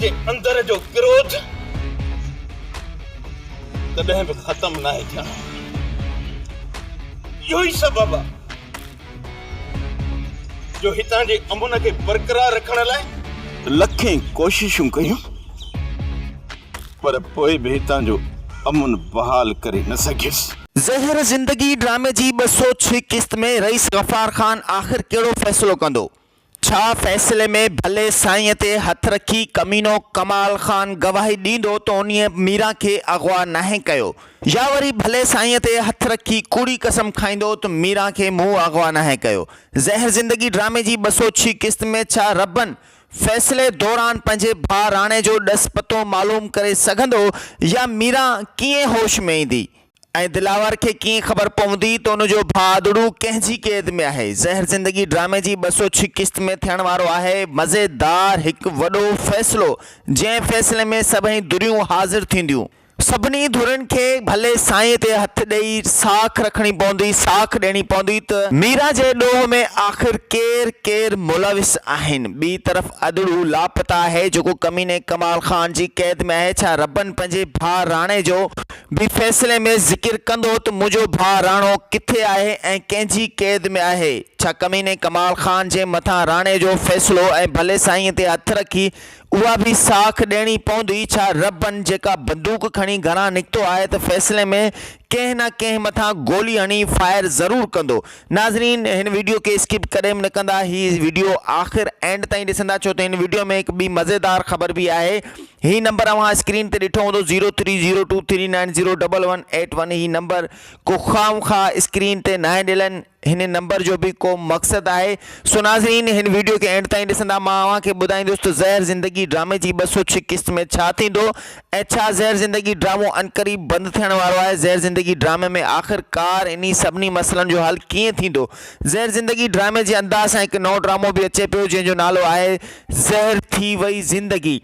जे अंदर जो क्रोध कॾहिं बि ख़त्म नाहे थियणो। इहो ई सबबु आहे जो हितां जे अमुन खे बरक़रार रखण लाइ लखें कोशिशूं कयूं, पर पोइ बि हितां जो अमुन बहाल करे न सघियुसि। ज़हर ज़िंदगी ड्रामे जी 206 किस्त में रईस गफ़ार ख़ान आख़िर कहिड़ो फ़ैसिलो कंदो? छा फ़ैसिले में भले साईं ते हथ रखी कमीनो कमाल ख़ान गवाही ॾींदो त उन्हीअ मीरा खे अगवा नाहे कयो, या वरी भले साईं ते हथ रखी कूड़ी कसम खाईंदो त मीरा खे मूं अगवा नाहे कयो? ज़हर ज़िंदगी ड्रामे जी 206 किस्त में छा रबन फ़ैसिले दौरान पंहिंजे भाउ राणे जो ॾस पतो मालूम करे सघंदो, या मीरा कीअं होश में ईंदी ऐं दिलावर खे कीअं ख़बर पवंदी त उनजो भाउड़ू कंहिंजी क़ैद में आहे? ज़हर ज़िंदगी ड्रामे जी 206 किस्त में थियण वारो आहे मज़ेदार हिकु वॾो फ़ैसिलो, जंहिं फ़ैसिले में सभई धुरियूं हाज़िर थींदियूं। सभिनी धुरनि खे भले साईं ते हथ ॾेई साख रखणी पवंदी, साख ॾियणी पवंदी त मीरा जे ॾोह में आख़िर केरु केरु मुलविस आहिनि। ॿी तरफ़ अदड़ू लापता आहे जेको कमीने कमाल ख़ान जी क़ैद में आहे। छा रबन पंहिंजे भाउ राणे जो बि फ़ैसिले में ज़िक्र कंदो त मुंहिंजो भाउ राणो किथे आहे ऐं कंहिंजी क़ैद में आहे? छा कमीने कमाल ख़ान जे मथां राणे जो फ़ैसिलो ऐं भले साईं ते हथ रखी उहा बि साख ॾियणी पवंदी? छा रबन जेका बंदूक खणी घरां निकितो आहे त फ़ैसिले में कंहिं न कंहिं मथां गोली हणी फायर ज़रूरु कंदो? नाज़रीन, हिन वीडियो खे स्किप करे न कंदा, हीअ वीडियो आख़िर एंड ताईं ॾिसंदा, छो त हिन वीडियो में हिकु ॿी मज़ेदार ख़बर बि आहे। हीअ नंबर अव्हां स्क्रीन ते ॾिठो हूंदो 0302390881। हीअ नंबर को ख़ामख़ा स्क्रीन ते नाहे ॾियलनि, हिन नंबर जो भी को मक़सदु आहे। सो नाज़रीन, हिन वीडियो खे एंड ताईं ॾिसंदा, मां अव्हांखे ॿुधाईंदुसि त ज़हर ज़िंदगी ड्रामे जी 206 किस्त में छा थींदो ऐं छा ज़हर ज़िंदगी ड्रामो अनक़रीब बंदि थियण वारो आहे। ज़हर ज़िंदगी ड्रामे में आख़िरकार इन्ही सभिनी मसइलनि जो हल कीअं थींदो? ज़हर ज़िंदगी ड्रामे जे अंदाज़ सां हिकु नओं ड्रामो बि अचे पियो जंहिंजो नालो आहे ज़हर थी वई ज़िंदगी,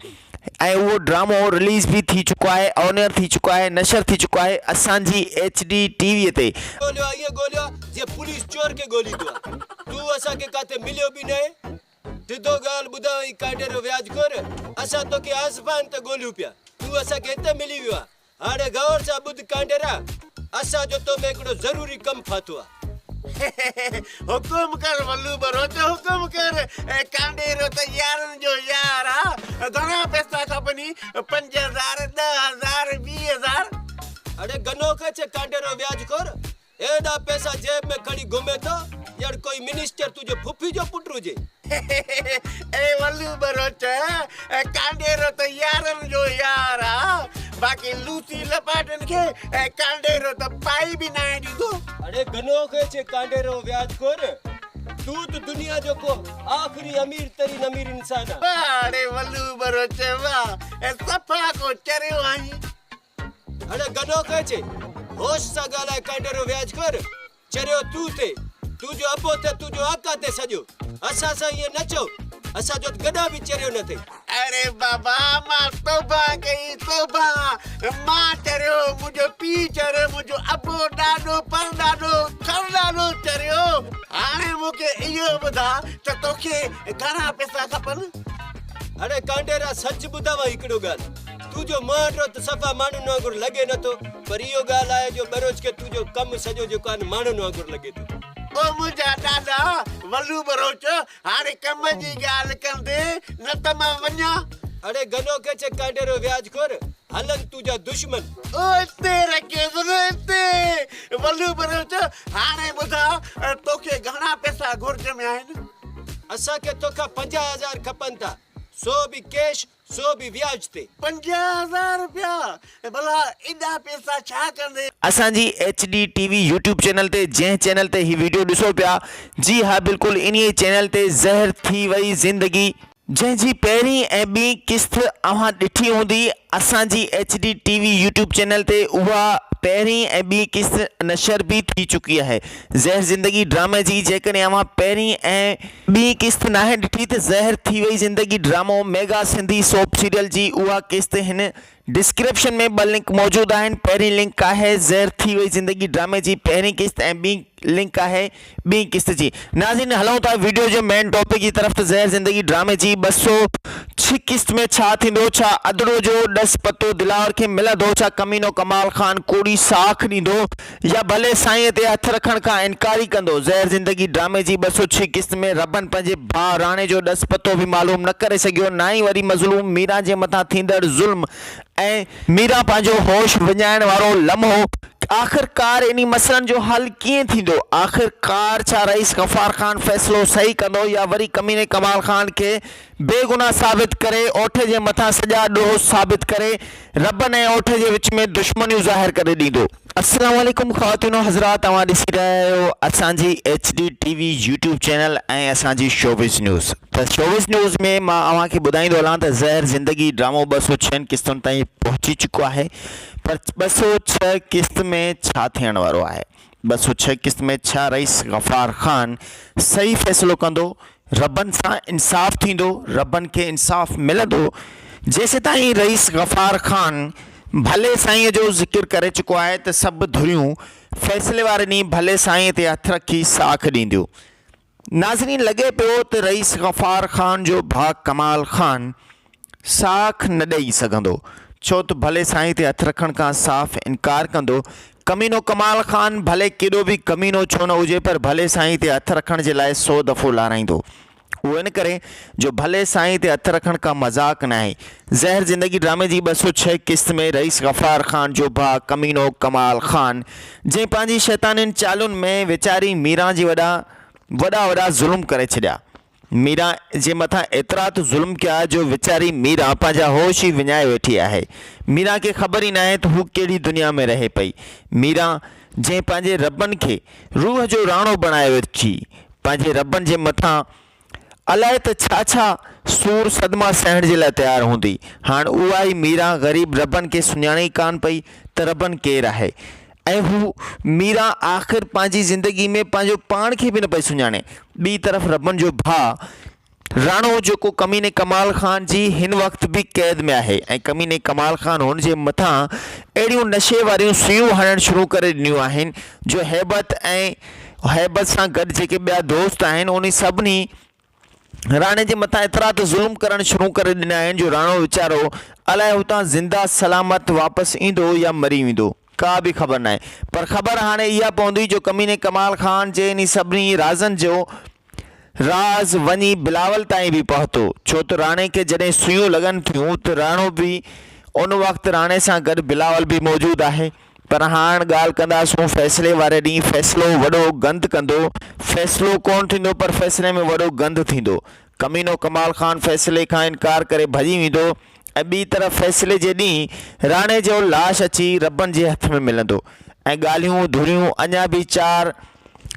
ऐं उहो ड्रामो रिलीज़ भी थी चुको आहे, ऑनर थी चुको आहे, नशर थी चुको आहे असांजी HD टीवीअ ते। पुलिस चोर के गोली तू असा के काते मिलियो भी नहीं, सिधो गाल बुधा ई काटे रो व्याज कर असा तो के आसमान ते गोलियो पिया, तू असा के ते मिली विया। हाणे गौर सा बुध कांडेरा असा जो तो में एकड़ो जरूरी कम फातो हुकुम कर वल्लू बरोच, हुकुम कर कांडेरो तो यारन जो यार हा। घणा पैसा खपनी? 5000 10,000 20,000? अरे गनो के छे कांडेरो व्याज कर, एडा पैसा जेब में खड़ी घूमे तो यार कोई मिनिस्टर तुझे फुफी जो पुटरू जे। ए वल्लू बरोच कांडेरो तो यारन जो यार हा, बाकी लूसी लपाटन के कांडेरो तो पाई भी ना दीदो। अरे गनो के छे कांडेरो व्याज कर, तू तो दुनिया जो को आखिरी अमीर तरीन अमीर इंसान है। अरे वल्लू बरोच वाह सफा को चरियो आई। अरे गनो के छे होश सा गाला कांडेरो व्याज कर, चरियो तू थे, तू जो अबो थे, तू जो आका थे सजो असा सा ये नचो, असा जो गदा भी चरियो न थे। अरे बाबा मां तौबा कई तौबा, मां चरियो मुझो पी चरियो, मुझो अबो डाडो परडाडो करडाडो चरियो। हाणे मुके इयो बुधा त तोखे घणा पैसा खपन? अरे कांडेरा सच बुधावा हिकड़ो गाल, तू जो मांडो तो सफा मानू न अगर लगे न तो, पर इयो गाल आए जो बरोज के तू जो कम सजो जो कान मानू न अगर लगे तो। ओ मुझा दादा वल्लू बरोच हारे कम जी गाल कंदे न त मां वञा। अरे गनो के चे कांडेरो व्याज कर हलन तुझा दुश्मन। ओ तेरे के जरूरते वल्लू बरोच हाने बुधा तोखे घणा पैसा घुर्ज में आइन? असा के तोखा 50,000 खपन था, 100 भी कैश 100 भी व्याज ते। 50,000 रुपया भला एडा पैसा छा कंदे? असांजी HD TV YouTube चैनल ते, जंहिं चैनल ते ही वीडियो ॾिसो पिया, जी हाँ बिल्कुलु इन्ही चैनल ते ज़हर थी वई ज़िंदगी जंहिंजी पहिरीं ऐं ॿी किस्त अव्हां ॾिठी हूंदी असांजी HD TV YouTube चैनल ते, उहा पहिरीं ऐं ॿी किस्त नशर भी थी चुकी है। ज़हर ज़िंदगी ड्रामे जी जेकॾहिं अव्हां पहिरीं ऐं ॿी किस्त नाहे ॾिठी त ज़हर थी वई ज़िंदगी ड्रामो मेगा सिंधी सोप सीरियल जी उहा किस्त हिन डिस्क्रिप्शन में 2 लिंक मौजूद आहिनि। पहिरीं लिंक आहे ज़हर थी वई ज़िंदगी ड्रामे जी पहिरीं क़िस्त ऐं ॿी लिंक आहे ॿी क़िस्त जी। नाज़रीन हलूं था वीडियो जो मेन टॉपिक की तरफ़। ज़हर ज़िंदगी ड्रामे जी 206 क़िस्त में छा थींदो? छा अदड़ो जो ॾस पतो दिलावर खे मिलंदो? छा कमीनो कमाल ख़ान कोड़ी साख ॾींदो या भले साईं ते हथ रखण खां इनकारी कंदो? ज़हर ज़िंदगी ड्रामे जी 206 क़िस्त में रबन पंहिंजे भाउ राणे जो ॾस पतो बि मालूम न करे सघियो। ना ई वरी मज़लूम मीरा जे मथां थींदड़ ज़ुल्म ऐं मीरा पंहिंजो होश विञाइण वारो लम्हो। आख़िरकार इन मसइलनि जो हल कीअं थींदो? आख़िरकार छा रईस गफ़ार ख़ान फ़ैसिलो सही कंदो या वरी कमीने कमाल ख़ान खे बेगुनाह साबित करे ओठे जे मथां सॼा ॾोह साबित करे रबन ऐं ओठे जे विच में दुश्मनियूं ज़ाहिर करे ॾींदो? अस्सलाम वालेकुम ख़वातीन हज़रात, तव्हां ॾिसी रहिया आहियो असांजी HD TV यूट्यूब चैनल ऐं असांजी शोबिज़ न्यूज़। त शोबिज़ न्यूज़ में मां तव्हांखे ॿुधाईंदो हलां त ज़हर ज़िंदगी ड्रामो 206 क़िस्तुनि ताईं पहुची चुको आहे। पर 206 क़िस्त में छा थियण वारो आहे? 206 क़िस्त में छा रईस गफ़ार ख़ान सही फ़ैसिलो कंदो? रबन सां इंसाफ़ थींदो? रबन खे इंसाफ़ मिलंदो? जेसि ताईं रईस गफ़ार ख़ान भले साईं जो ज़िक्र करे चुको आहे त सभु धुरियूं फ़ैसिले वारे ॾींहुं भले साईं ते हथ रखी साख ॾींदियूं। नाज़रीन लॻे पियो त रईस गफ़ार ख़ान जो भाउ कमाल ख़ान साख न ॾेई सघंदो, छो त भले साईं ते हथ रखण खां साफ़ इनकार कंदो। कमीनो कमाल ख़ान भले केॾो बि कमीनो छो न हुजे पर भले साईं ते हथ रखण जे लाइ 100 दफ़ो लाराईंदो। उहो इन करे जो भले साईं ते हथ रखण का मज़ाक न आहे। ज़हर ज़िंदगी ड्रामे जी 206 क़िस्त में रईस गफ़ार ख़ान जो भाउ कमीनो कमाल ख़ान जंहिं पंहिंजी शैतानियुनि चालुनि में वीचारी मीरा जी वॾा ज़ुल्म करे छॾिया। मीरा जे मथां एतिरा त ज़ुल्म कया जो वीचारी मीरा पंहिंजा होश ई विञाए वेठी आहे। मीरा खे ख़बर ई न आहे त हू कहिड़ी दुनिया में रहे पई। मीरा जंहिं पंहिंजे रबन खे रूह जो राणो बणाए वेठी, पंहिंजे रबन जे मथां अलाए त छा सूर सदमा सहण जे लाइ तयारु हूंदी। हाणे उहा ई मीरा ग़रीब रबन खे सुञाणे ई कान पई त रबन केरु आहे ऐं हू मीरा आख़िर पंहिंजी ज़िंदगी में पंहिंजो पाण खे बि न पई सुञाणे। ॿी तरफ़ रबन जो भाउ राणो जेको कमीने कमाल ख़ान जी हिन वक़्त बि क़ैद में आहे ऐं कमीने कमाल ख़ान हुन जे मथां अहिड़ियूं नशे वारियूं सुयूं हणणु शुरू करे ॾिनियूं आहिनि जो हैबत सां गॾु जेके ॿिया दोस्त आहिनि उन सभिनी राणे जे मथां एतिरा त ज़ुल्म करणु शुरू करे ॾिना आहिनि जो राणो वीचारो अलाए हुतां ज़िंदा सलामत वापसि ईंदो या मरी वेंदो, का बि ख़बर न आहे। पर ख़बर हाणे इहा पवंदी जो कमीने कमाल ख़ान जे इन सभिनी राज़नि जो राज़ वञी बिलावल ताईं बि पहुतो, छो त राणे खे जॾहिं सुयूं लॻनि थियूं त राणो बि उन वक़्तु राणे सां गॾु बिलावल बि मौजूदु आहे। पर हाणे ॻाल्हि कंदासूं फ़ैसिले वारे ॾींहुं। फ़ैसिलो वॾो गंद कंदो, फ़ैसिलो कोन थींदो पर फ़ैसिले में वॾो गंद थींदो। कमीनो कमाल ख़ान फ़ैसिले खां इनकार करे भॼी वेंदो ऐं ॿी तरफ़ फ़ैसिले जे ॾींहुं राणे जो लाश अची रबन जे हथ में मिलंदो ऐं ॻाल्हियूं धुरियूं अञा बि 4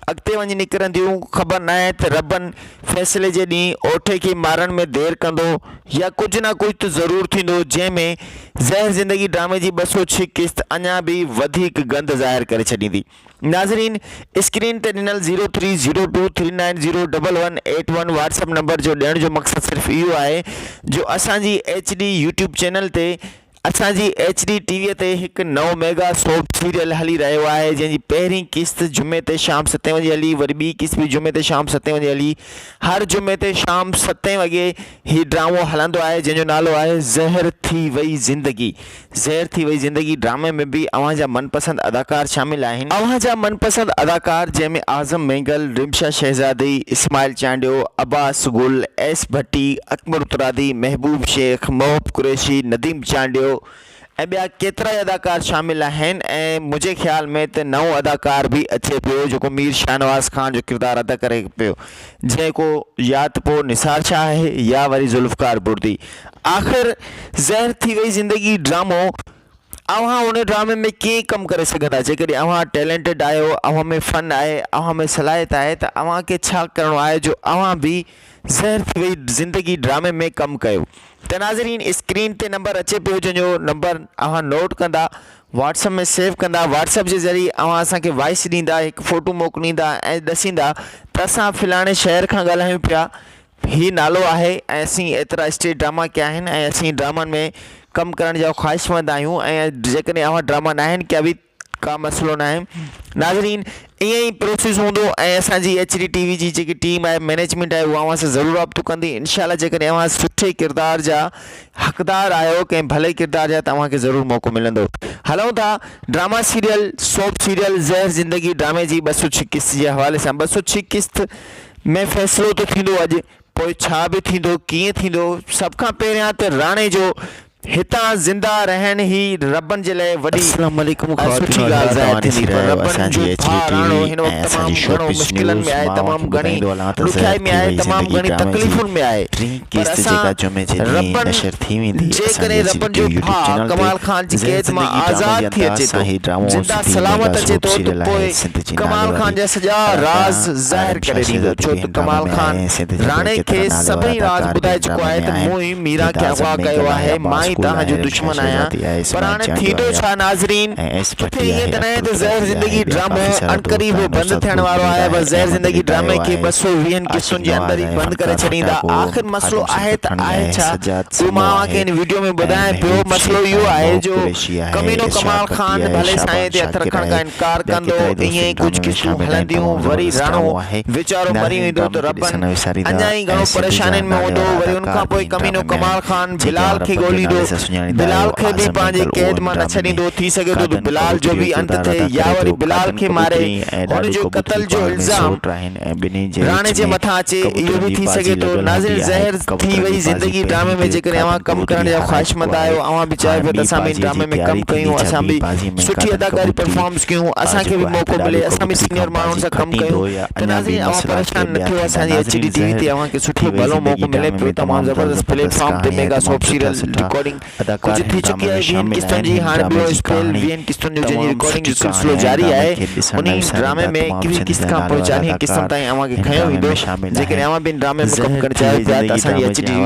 अॻिते वञी निकिरंदियूं। ख़बर न आहे त रबन फ़ैसिले जे ॾींहुं ओठे खे मारण में देरि कंदो या कुझु न कुझु त ज़रूरु थींदो जंहिंमें ज़हर ज़िंदगी ड्रामे जी 206 क़िस्त अञा बि वधीक गंद ज़ाहिर करे छॾींदी। नाज़रीन स्क्रीन ते ॾिनल 0302390181 व्हाट्सअप नंबर जो ॾियण जो मक़सदु सिर्फ़ु इहो आहे जो असांजी HD यूट्यूब चैनल ते असांजी HD TV ते हिकु नओं मेगा सोप सीरियल हली रहियो आहे जंहिंजी पहिरीं क़िस्त जुमे ते शाम 7 बजे हली, वरी ॿी क़िस्त बि जुमे ते शाम 7 बजे हली। हर जुमे ते शाम 7 वॻे हीउ ड्रामो हलंदो आहे जंहिंजो नालो आहे ज़हर थी वई ज़िंदगी। ज़हर थी वई ज़िंदगी ड्रामे में बि अव्हांजा मनपसंद अदाकार शामिल आहिनि। अव्हांजा मनपसंद अदाकार जंहिंमें आज़म मेंगल, रिमशा शहज़ादी, इस्माइल चांडियो, अब्बास गुल, एस भट्टी, अकबर उत्तरादी, महबूब शेख, महबूब कुरैशी, नदीम चांडियो ऐं ॿिया केतिरा ई अदाकार शामिल आहिनि। ऐं मुंहिंजे ख़्याल में त नओं अदाकार बि अचे पियो जेको मीर शाहनवाज़ ख़ान जो किरदारु अदा करे पियो, जेको या त पोइ निसार शाह आहे या वरी ज़ुल्फ़कार बुर्दी। आख़िर ज़हर थी वई ज़िंदगी ड्रामो अव्हां उन ड्रामे में कीअं कमु करे सघंदा? जेकॾहिं अव्हां टैलेंटेड आहियो, अव्हां में फ़न आहे, अव्हां में सलाहियत आहे त अव्हांखे छा करिणो आहे जो अव्हां बि ज़हर थी वई ज़िंदगी ड्रामे में कमु कयो। त नाज़रीन स्क्रीन ते नंबर अचे पियो जंहिंजो नंबर अव्हां नोट कंदा, व्हाट्सअप में सेव कंदा। व्हाट्सअप जे ज़रिए अव्हां असांखे वॉइस ॾींदा, हिकु फ़ोटो मोकिलींदा ऐं ॾसींदा त असां फ़लाणे शहर खां ॻाल्हायूं पिया, हीउ नालो आहे ऐं असीं एतिरा स्टेज ड्रामा कया आहिनि ऐं असीं ड्रामनि में कमु करण जा ख़्वाहिशमंद आहियूं ऐं जेकॾहिं अव्हां ड्रामा न आहिनि क्या बि का मसइलो न आहे नाज़रीन ईअं ई प्रोसेस हूंदो ऐं असांजी HD TV जी जेकी टीम आहे मैनेजमेंट आहे उहा अव्हां सां ज़रूरु राब्तो कंदी इंशाल्लाह जेकॾहिं अव्हां सुठे किरदार जा हक़दार आहियो कंहिं भले किरदार जा तव्हांखे ज़रूरु मौक़ो मिलंदो हलूं था ड्रामा सीरियल सोप सीरियल ज़हर ज़िंदगी ड्रामे जी 206 किस्त जे हवाले सां 206 किस्त में फ़ैसिलो तो थींदो अॼु पोइ छा बि थींदो कीअं थींदो सभ खां पहिरियां त राणे जो हितां ज़िंदा रहण ही रबनि जे लाइ वॾी सुठी ॻाल्हि ज़ाहिर थींदी पर रबनि जो भाउ राणो हिन वक़्तु तमामु घणो मुश्किलनि में आहे तमामु घणी ॾुखियाई में आहे तमामु घणी तकलीफ़ुनि में आहे पर असां रबनि जेकॾहिं रबनि जो भाउ कमाल ख़ान जी क़ैद मां आज़ादु थी अचे थो ज़िंदा सलामत अचे थो त पोइ कमाल ख़ान जा सॼा राज़ ज़ाहिर करे ॾींदो छो त कमाल ख़ान राणे खे सभई राज़ ॿुधाए चुको आहे त मूं ई मीरा खे अगवा कयो आहे मां तव्हांजो दुश्मन आहियां पर हाणे थींदो छा नाज़रीन किथे ईअं त न आहे त ज़हर ज़िंदगी ड्रामो अनक़रीब बंदि थियण वारो आहे बस ज़हर ज़िंदगी ड्रामे खे 220 किस्तुनि जे अंदरि ई बंदि करे छॾींदा आख़िर मसइलो आहे त आहे छा उहो मां तव्हांखे हिन वीडियो में ॿुधायां पियो मसइलो इहो आहे जो कमीनो कमाल ख़ान भले साईं ते हथ रखण खां इनकार कंदो ईअं ई कुझु किस्तूं हलंदियूं वरी राणो वीचारो मरी वेंदो त रबनि अञा ई घणो परेशानियुनि में हूंदो वरी उनखां पोइ कमीनो कमाल ख़ान बिलाल खे ॻोल्हींदो बिलाल खे भी पंहिंजे कैद मां न छॾींदो थी सघे थो त बिलाल जो भी अंत थिए या वरी बिलाल खे मारे हुन जो क़त्ल जो इल्ज़ाम राणे जे मथां अचे इहो भी थी सघे थो नाज़रीन ज़हर थी वई ज़िंदगी ड्रामे में जेकॾहिं अव्हां कमु करण जा ख़्वाहिशमंद आहियो अव्हां भी चाहियो पियो त असां भी ड्रामे में कमु कयूं असां भी सुठी अदाकारी परफॉर्मेंस कयूं असांखे भी मौक़ो मिले असां भी सीनियर माण्हुनि सां कमु कयूं त नाज़रीन अव्हां परेशान न थियो असांजी HD TV ते अव्हांखे सुठो भलो मौक़ो मिले पियो तमामु ज़बरदस्त प्लेटफॉर्म ते मेगा सोप सीरियल रिकॉर्डिंग कुछ थी चुकी है 20 किस्तुनि जी हाणे ॿियो स्पेल 20 किस्तुनि जो जंहिंजी रिकॉर्डिंग जो सिलसिलो जारी आहे उन ड्रामे में किसी किस्त खां पोइ 40 किस्तनि ताईं अव्हांखे खयो वेंदो जेकॾहिं अव्हां ॿिनि ड्रामे में कमु करणु चाहियो पिया त असांजी HD TV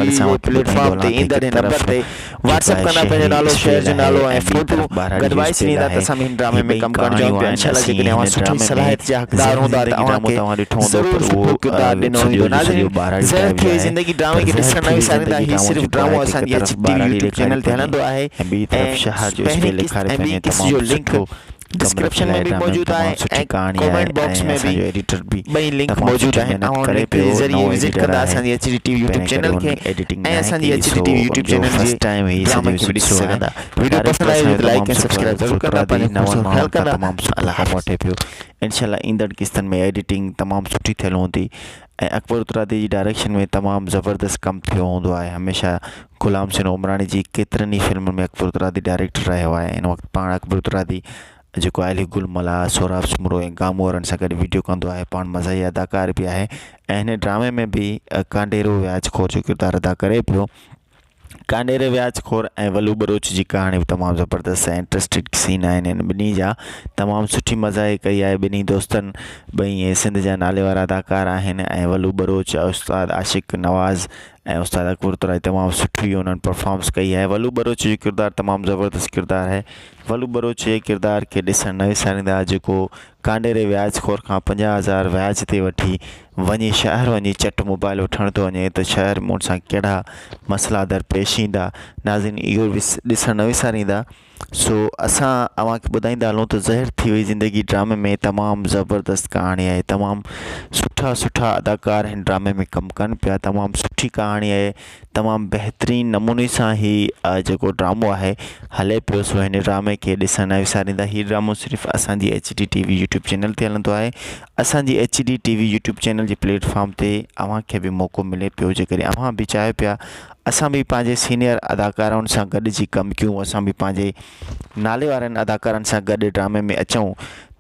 प्लेटफॉर्म ते ईंदड़ नंबर ते व्हाट्सएप कंदा पंहिंजो नालो शहर जो नालो ऐं फोटो गॾवाए छॾींदा त असां हिन ड्रामे में कमु करणु चाहियूं पिया इंशाल्लाह जेकॾहिं अव्हां सुठी सलाहियत जा हक़दार हूंदा त अव्हांखे ज़रूरु सुठो किरदारु ॾिनो वेंदो नाज़रीन ज़हर थी ज़िंदगी ड्रामे खे ॾिसण न विसारींदा ही सिर्फ़ु ड्रामो असांजी HD TV YouTube चैनल ते हलंदो आहे पहली किस्त ऐं ॿी किस्त जो लिंक डिस्क्रिप्शन में भी मौजूद है ऐं कमेंट बॉक्स में भी एडिटर भी ॿई लिंक मौजूद आहिनि ऐं लिंक जे ज़रिए विज़िट कंदा असांजी HD TV YouTube चैनल खे ऐं असांजी HD TV YouTube चैनल जे ड्रामे खे ॾिसी सघंदा वीडियो पसंदि आयो त लाइक ऐं सब्सक्राइब ज़रूरु कंदा पंहिंजे नवां ख़्यालु कंदा अल्लाह मोटे पियो इंशाल्लाह ईंदड़ किस्तनि में एडिटिंग तमामु सुठी थियल हूंदी ऐं अकबर उतरादी जी डायरेक्शन में तमामु ज़बरदस्त कमु थियो हूंदो आहे हमेशह ग़ुलाम सिंह उमराणी जी केतिरनि ई फिल्मुनि में अकबर उतरादी डायरेक्टर रहियो आहे हिन वक़्तु पाण अकबर उतरादी जेको आली गुलमला सोराब सुमरो ऐं गामो वारनि सां गॾु वीडियो कंदो आहे पाण मज़ाही अदाकार बि आहे ऐं हिन ड्रामे में बि कांडेरो व्याजखोर जो किरदारु अदा करे पियो कांडेरे व्याजखोर ऐं वलू बरोच जी कहाणी बि तमामु ज़बरदस्त ऐं इंट्रस्टिड सीन आहिनि हिन ॿिन्ही जा तमामु सुठी मज़ाही कई आहे ॿिन्ही दोस्तनि ॿई सिंध जा नाले वारा अदाकार आहिनि ऐं वलू बरोच उस्ताद आशिक़ नवाज़ ऐं उस्ताद अकबर उतरादी तमामु सुठी उन्हनि परफॉर्मेंस कई आहे वलू बरोच जो किरदारु तमामु ज़बरदस्त किरदारु आहे वलू बरोच जे किरदार खे ॾिसण न विसारींदा जेको कांडेरे व्याजखोर खां 50,000 व्याज ते वठी वञी शहर वञी चट मोबाइल वठण थो वञे त शहर में सां कहिड़ा मसइला दरपेश ईंदा नाज़रीन इहो ॾिसण न विसारींदा सो असां अव्हांखे ॿुधाईंदा हलूं त ज़हर थी वई ज़िंदगी ड्रामे में तमामु ज़बरदस्त कहाणी आहे तमामु सुठा अदाकार हिन ड्रामे में कमु कनि पिया तमामु सुठी कहाणी आहे तमामु बहितरीनु नमूने सां ही जेको ड्रामो आहे हले पियो सो हिन ड्रामे खे ॾिसण न विसारींदा हीउ ड्रामो सिर्फ़ु असांजी HD TV YouTube चैनल ते हलंदो आहे असांजी HD TV YouTube चैनल जे प्लेटफॉर्म ते अव्हांखे बि मौक़ो मिले पियो जेकॾहिं अव्हां बि चाहियो पिया असां भी पंहिंजे सीनियर अदाकारनि सां गॾिजी कमु कयूं असां भी पंहिंजे नाले वारनि अदाकारनि सां गॾु ड्रामे में अचूं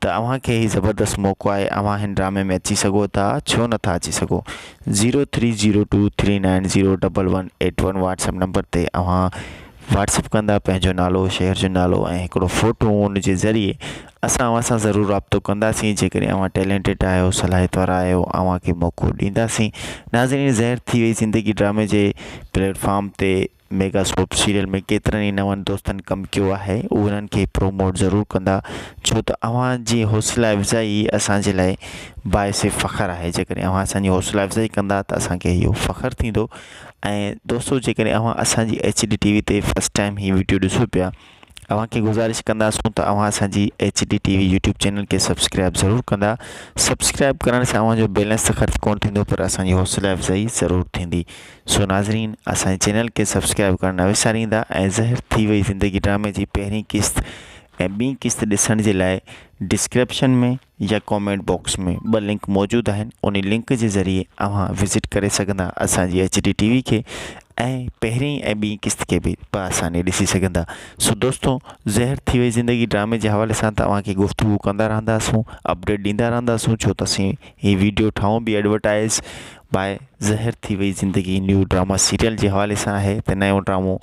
त अव्हांखे ही ज़बरदस्त मौक़ो आहे अव्हां हिन ड्रामे में अची सघो था छो नथा अची सघो 0302390181 व्हाट्सएप नंबर ते अव्हां व्हाट्सएप कंदा पंहिंजो नालो शहर जो नालो ऐं हिकिड़ो फ़ोटो उन जे ज़रिए असां अव्हां सां ज़रूरु राब्तो कंदासीं जेकॾहिं अव्हां टैलेंटेड आहियो सलाहियत वारा आहियो अव्हांखे मौक़ो ॾींदासीं नाज़रीन ज़हर थी वई ज़िंदगी ड्रामे जे प्लेटफॉर्म ते मेगा सोप सीरियल में केतिरनि ई नवनि दोस्तनि कमु कयो आहे उन्हनि खे प्रोमोट ज़रूरु कंदा, छो त अव्हांजी हौसला अफ़ज़ाई असांजे लाइ बाइसे फ़ख़्रु आहे। जेकॾहिं अव्हां असांजी हौसला अफ़ज़ाई कंदा त असांखे इहो फ़ख़्रु थींदो। ऐं दोस्तो जेकॾहिं अव्हां असांजी HD TV ते फर्स्ट टाइम ही वीडियो ॾिसो पिया, अव्हां खे गुज़ारिश कंदासूं त अव्हां असांजी HD TV यूट्यूब चैनल खे सब्सक्राइब ज़रूरु कंदा। सब्सक्राइब करण सां अव्हांजो बैलेंस त ख़र्च कोन थींदो, पर असांजी हौसला अफ़ज़ाई ज़रूरु थींदी। सो नाज़रीन, असांजे चैनल खे सब्सक्राइब करणु न विसारींदा। ऐं ज़हर थी वई ज़िंदगी ड्रामे जी पहिरीं क़िस्त ऐं ॿीं क़िस्त ॾिसण जे लाइ डिस्क्रिप्शन में या कमेंट बॉक्स में 2 लिंक मौजूदु आहिनि। उन लिंक जे ज़रिए अव्हां विज़िट करे सघंदा असांजी HD TV खे ऐं पहिरीं ऐं ॿीं क़िस्त खे बि बआसानी ॾिसी सघंदा। सो दोस्तो, ज़हर थी वई ज़िंदगी ड्रामे जे हवाले सां तव्हांखे गुफ़्तगू कंदा रहंदासूं, अपडेट ॾींदा रहंदासूं, छो त असीं हीअ वीडियो ठाहियूं बि एडवर्टाइज़ बाय ज़हर थी वई ज़िंदगी न्यू ड्रामा सीरियल जे हवाले सां आहे त नयो ड्रामो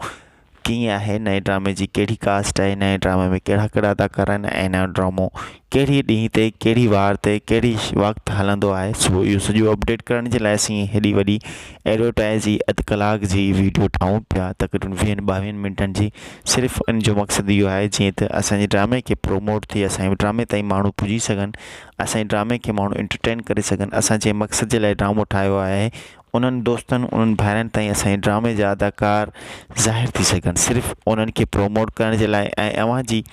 कीअं आहे, नए ड्रामे जी कहिड़ी कास्ट आहे, नए ड्रामे में कहिड़ा कहिड़ा अदाकार आहिनि ऐं नयो ड्रामो कहिड़ी ॾींहं ते, कहिड़ी वार ते, कहिड़ी वक़्तु हलंदो आहे। सो इहो सॼो अपडेट करण जे लाइ असीं हेॾी वॾी एडवर्टाइज़ जी अधु कलाक जी वीडियो ठाहियूं पिया, तक़रीबन 20-22 मिंटनि जी। सिर्फ़ु इन जो मक़सदु इहो आहे जीअं त असांजे ड्रामे खे प्रोमोट थिए, असांजे ड्रामे ताईं माण्हू पुॼी सघनि, असांजे ड्रामे खे माण्हू एंटरटेन करे सघनि। असां जंहिं मक़सद जे लाइ ड्रामो ठाहियो आहे उन्हनि दोस्तनि, उन्हनि भाइरनि ताईं असांजे ड्रामे जा अदाकार ज़ाहिर थी सघनि, सिर्फ़ु उन्हनि खे प्रोमोट करण जे लाइ। ऐं अव्हांजी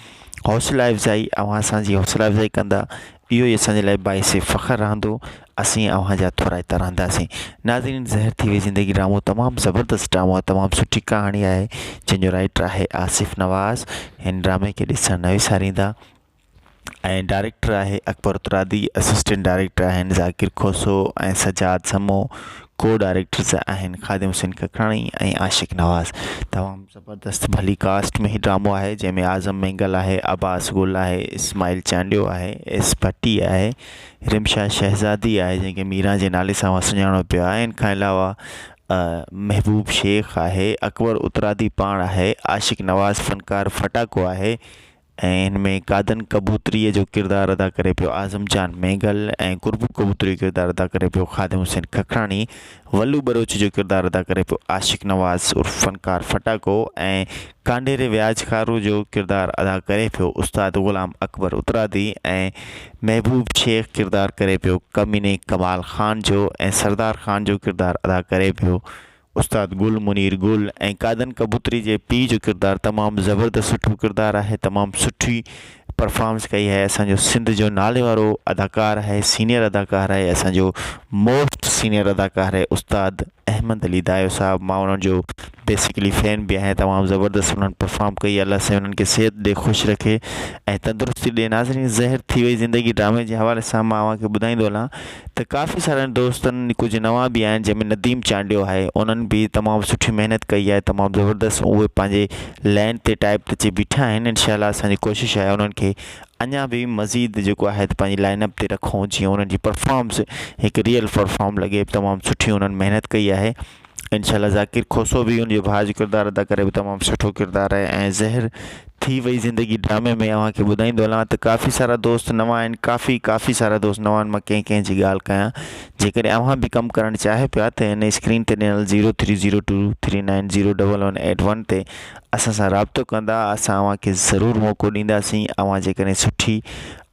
हौसला अफ़ज़ाई, अव्हां असांजी हौसला अफ़ज़ाई कंदा, इहो ई असांजे लाइ बाइसे फ़ख़्रु रहंदो। असीं अव्हांजा थोराइता रहंदासीं। नाज़रीन, ज़हर थी वई ज़िंदगी ड्रामो तमामु ज़बरदस्त ड्रामो आहे, तमामु सुठी कहाणी आहे, जंहिंजो राइटर आहे आसिफ़ नवाज़। हिन ड्रामे खे ॾिसणु न विसारींदा। ऐं डायरेक्टर आहे अकबर उतरादी, असिस्टेंट डायरेक्टर आहिनि ज़ाकिर खोसो ऐं सजाद समो, को डायरेक्टर्स आहिनि ख़ादिम हुसैन ककराणी ऐं आशिक़ नवाज़। तमामु ज़बरदस्त भली कास्ट में ही ड्रामो आहे, जंहिंमें आज़म मेंगल आहे, अब्बास गुल आहे, इस्माइल चांडियो आहे, एस भट्टी आहे, रिमशा शहज़ादी आहे जंहिंखे मीरा जे नाले सां सुञाणो पियो आहे। इन खां अलावा महबूब शेख आहे, अकबर उतरादी पाण आहे, आशिक़ नवाज़ फ़नकार फटाको आहे ऐं हिन में कादन कबूतरीअ जो किरदारु अदा करे पियो आज़म जान मेंगल ऐं कुर्बू कबूतरी जो किरदारु अदा करे पियो ख़ादिम हुसैन खखराणी, वल्लू बरोच जो किरदारु अदा करे पियो आशिक़ नवाज़ उर्फ़ फ़नकार फटाको ऐं कांडेरे व्याजखारू जो किरदारु अदा करे पियो उस्ताद ग़ुलाम अकबर उतरादी ऐं महबूब शेख किरदारु करे पियो कमीने कमाल ख़ान जो ऐं सरदार ख़ान जो किरदारु अदा करे पियो उस्ताद गुल मुनीर गुल ऐं कादन कबूतरी जे पीउ जो किरदारु तमामु ज़बरदस्त सुठो किरदारु आहे, तमामु सुठी परफॉर्मेंस कई आहे। असांजो सिंध जो नाले वारो अदाकार आहे, सीनियर अदाकार आहे, असांजो मोस्ट सीनियर अदाकार आहे उस्ताद अहमद अली दायो साहब। मां उन्हनि जो बेसिकली फ़ैन बि आहियां, तमामु ज़बरदस्त उन्हनि परफॉर्म कई। अल्लाह से उन्हनि खे सिहत ॾे, ख़ुशि रखे ऐं तंदुरुस्ती ॾे। नाज़रीन, ज़हर थी वई ज़िंदगी ड्रामे जे हवाले सां मां अव्हांखे ॿुधाईंदो हलां त काफ़ी सारनि दोस्तनि कुझु नवां बि आहिनि, जंहिंमें नदीम चांडियो आहे, उन्हनि बि तमामु सुठी महिनत कई आहे, तमामु ज़बरदस्त। उहे पंहिंजे लैंड ते टाइप ते अची बीठा आहिनि। इंशाअल्लाह असांजी कोशिशि आहे उन्हनि खे अञा बि मज़ीद जेको आहे त पंहिंजी लाइनअप ते रखूं, जीअं उन्हनि जी परफॉर्मेंस हिकु रियल परफॉर्म लॻे। तमामु सुठी उन्हनि महिनत कई आहे। इंशाअल्लाह ज़ाकिर खोसो बि उनजे भाउ जो किरदारु अदा करे, तमामु सुठो किरदारु आहे। ऐं ज़हर थी वई ज़िंदगी ड्रामे में अव्हांखे ॿुधाईंदो हलां त काफ़ी सारा दोस्त नवां आहिनि, काफ़ी सारा दोस्त नवां आहिनि। मां कंहिं जी ॻाल्हि कयां, जेकॾहिं अव्हां बि कमु करणु चाहे पिया त हिन स्क्रीन ते ॾिनल 0302390881 ते असां सां राब्तो कंदा। असां अव्हांखे ज़रूरु मौक़ो ॾींदासीं। अव्हां जेकॾहिं सुठी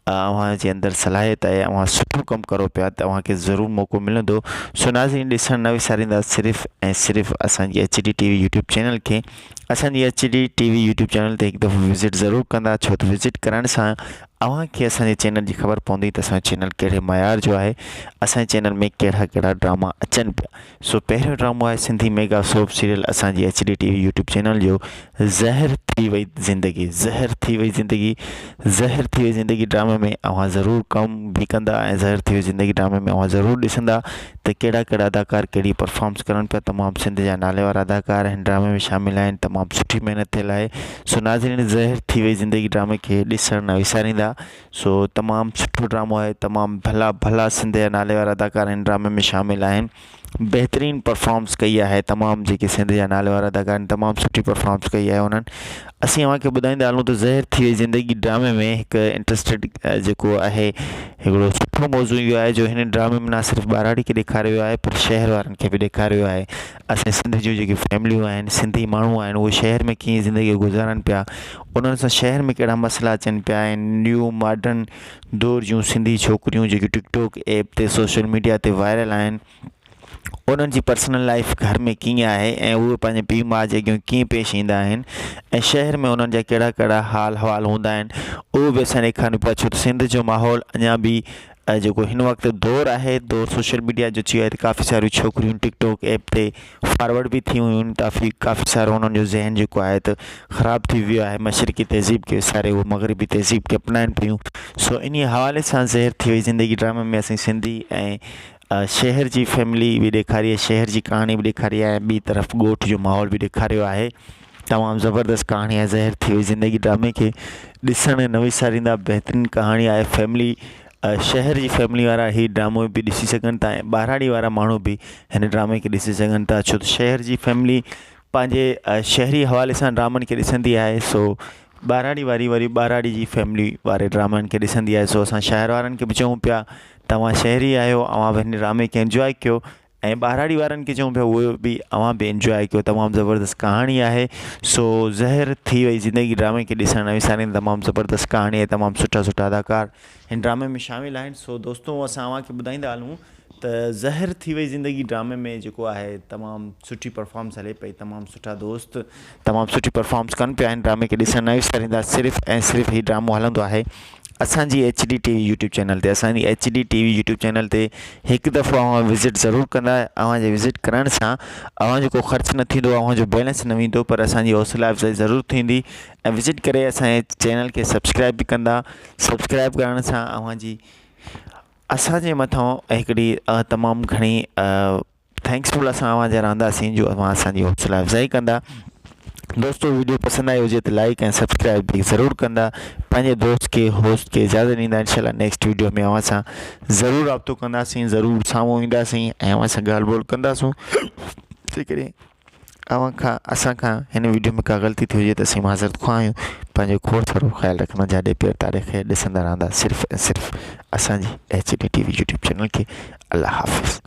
अव्हांजे अंदरि सलाहियत आहे, अव्हां सुठो कमु करो पिया त अव्हांखे ज़रूरु मौक़ो मिलंदो। सो नाज़रीन, ॾिसणु न विसारींदा सिर्फ़ु ऐं सिर्फ़ु असांजी HD TV यूट्यूब चैनल खे। असांजी HD TV यूट्यूब चैनल ते हिकु दफ़ो विज़िट ज़रूरु कंदा, छो त विज़िट करण सां अव्हांखे असांजे चैनल जी ख़बर पवंदी त असांजो चैनल कहिड़े मयार जो आहे, असांजे चैनल में कहिड़ा कहिड़ा ड्रामा अचनि पिया। सो पहिरियों ड्रामो आहे सिंधी मेगा सोप सीरियल असांजी HD TV यूट्यूब चैनल जो ज़हर थी वई ज़िंदगी। ज़हर थी वई ज़िंदगी ड्रामे में अव्हां ज़रूरु कमु बि कंदा ऐं ज़हर थी वई ज़िंदगी ड्रामे में अव्हां ज़रूरु ॾिसंदा त कहिड़ा कहिड़ा अदाकार कहिड़ी परफॉर्मेंस करनि पिया। तमामु सिंध जा नाले वारा अदाकार हिन ड्रामे में शामिल आहिनि, तमामु सुठी महिनत थियल आहे। सो नाज़रीन, ज़हर थी वई ज़िंदगी ड्रामे खे ॾिसणु न विसारींदा। सो तमामु सुठो ड्रामो आहे, तमामु भला सिंध जा नाले वारा अदाकार हिन ड्रामे में शामिल आहिनि। बहितरीनु परफॉर्मेंस कई आहे, तमामु जेके सिंध जा नाले वारा अदाकार आहिनि तमामु सुठी परफॉर्मेंस कई आहे उन्हनि। असीं तव्हांखे ॿुधाईंदा हलूं त ज़हर थी वई ज़िंदगी ड्रामे में हिकु इंट्रस्टेड जेको आहे हिकिड़ो सुठो मौज़ू इहो आहे जो हिन ड्रामे में न सिर्फ़ु ॿाराड़ी खे ॾेखारियो वियो आहे पर शहर वारनि खे बि ॾेखारियो वियो आहे। असां सिंध जूं जेके फैमिलियूं आहिनि, सिंधी माण्हू आहिनि, उहे शहर में कीअं ज़िंदगी गुज़ारनि पिया, उन्हनि सां शहर में कहिड़ा मसइला अचनि पिया आहिनि। न्यू मॉडर्न दौर जूं सिंधी छोकिरियूं जेके टिकटॉक ऐप ते सोशल मीडिया ते वायरल आहिनि, उन्हनि जी पर्सनल लाइफ घर में कीअं आहे ऐं उहे पंहिंजे पीउ माउ जे अॻियां कीअं पेश ईंदा आहिनि ऐं शहर में उन्हनि जा कहिड़ा कहिड़ा हाल अहवाल हूंदा आहिनि, उहो बि असां ॾेखारियूं पिया। छो त सिंध जो माहौल अञा बि जेको हिन वक़्तु दौरु आहे, दौरु सोशल मीडिया जो अची वियो आहे त काफ़ी सारियूं छोकिरियूं टिकटॉक ऐप ते फॉरवर्ड बि थी वियूं आहिनि। काफ़ी सारो उन्हनि जो ज़हन जेको आहे त ख़राबु थी वियो आहे, मशरक़ी तहज़ीब खे विसारे उहे मग़रबी तहज़ीब खे अपनाइनि पियूं। सो इन हवाले सां ज़हर थी वई ज़िंदगी ड्रामे में असीं सिंधी ऐं शहर जी फैमिली बि ॾेखारी आहे, शहर जी कहाणी बि ॾेखारी आहे, ॿी तरफ़ ॻोठ जो माहौल बि ॾेखारियो आहे। तमामु ज़बरदस्त कहाणी आहे ज़हर थी वई ज़िंदगी ड्रामे खे ॾिसणु न विसारींदा, बहितरीनु कहाणी आहे। फैमिली शहर जी फैमिली वारा ही ड्रामो बि ॾिसी सघनि था ऐं ॿाराड़ी वारा माण्हू बि हिन ड्रामे खे ॾिसी सघनि था, छो त शहर जी फैमिली पंहिंजे शहरी हवाले सां ड्रामनि खे ॾिसंदी आहे। सो ॿाराड़ी वारी वरी ॿाराड़ी जी फैमिली वारे ड्रामनि खे ॾिसंदी आहे। सो असां शहर वारनि खे बि चऊं पिया तव्हां शहरी आहियो, अव्हां बि हिन ड्रामे खे इंजॉय कयो ऐं ॿाराड़ी वारनि खे चऊं पिया उहे बि अव्हां बि इंजॉय कयो। तमामु ज़बरदस्त कहाणी आहे। सो ज़हर थी वई ज़िंदगी ड्रामे खे ॾिसणु न विसारींदा, तमामु ज़बरदस्त कहाणी आहे, तमामु सुठा अदाकार हिन ड्रामे में शामिल आहिनि। सो दोस्तों असां तव्हांखे ॿुधाईंदा हलूं त ज़हर थी वई ज़िंदगी ड्रामे में जेको आहे तमामु सुठी परफॉर्मेंस हले पई, तमामु सुठा दोस्त तमामु सुठी परफॉर्मेंस कनि पिया हिन ड्रामे खे ॾिसणु न विसारींदा। सिर्फ़ु ऐं सिर्फ़ु हीउ ड्रामो हलंदो आहे असांजी HD TV यूट्यूब चैनल ते। असांजी HD TV यूट्यूब चैनल ते हिकु दफ़ो अव्हां विज़िट ज़रूरु कंदा। अव्हां जे विज़िट करण सां अव्हां जो को ख़र्चु न थींदो, अव्हां जो बैलेंस न वेंदो, पर असांजी हौसला अफ़ज़ाई ज़रूरु थींदी ऐं विज़िट करे असांजे चैनल खे सब्सक्राइब बि कंदा। सब्सक्राइब करण सां असांजे मथां हिकिड़ी तमामु घणी थैंक्सफुल असां अव्हां जा रहंदासीं जो अव्हां असांजी हौसला अफ़ज़ाई कंदा। दोस्तों वीडियो पसंदि आई हुजे त लाइक ऐं सब्सक्राइब बि ज़रूरु कंदा। पंहिंजे दोस्त खे होस्ट खे इजाज़त ॾींदा। इंशाल्लाह नेक्स्ट वीडियो में अव्हां सां ज़रूरु राब्तो कंदासीं, ज़रूरु साम्हूं ईंदासीं ऐं अव्हां सां ॻाल्हि ॿोल कंदासीं। जेकॾहिं असां खां हिन वीडियो में का ग़लती थी हुजे त असीं माज़रत ख़्वाह आहियूं। पंहिंजो खोड़ सारो ख़्यालु रखंदा, जाॾे पेर तारीख़ ॾिसंदा रहंदा सिर्फ़ु ऐं सिर्फ़ु असांजी HD TV यूट्यूब चैनल खे। अल्लाह हाफ़िज़।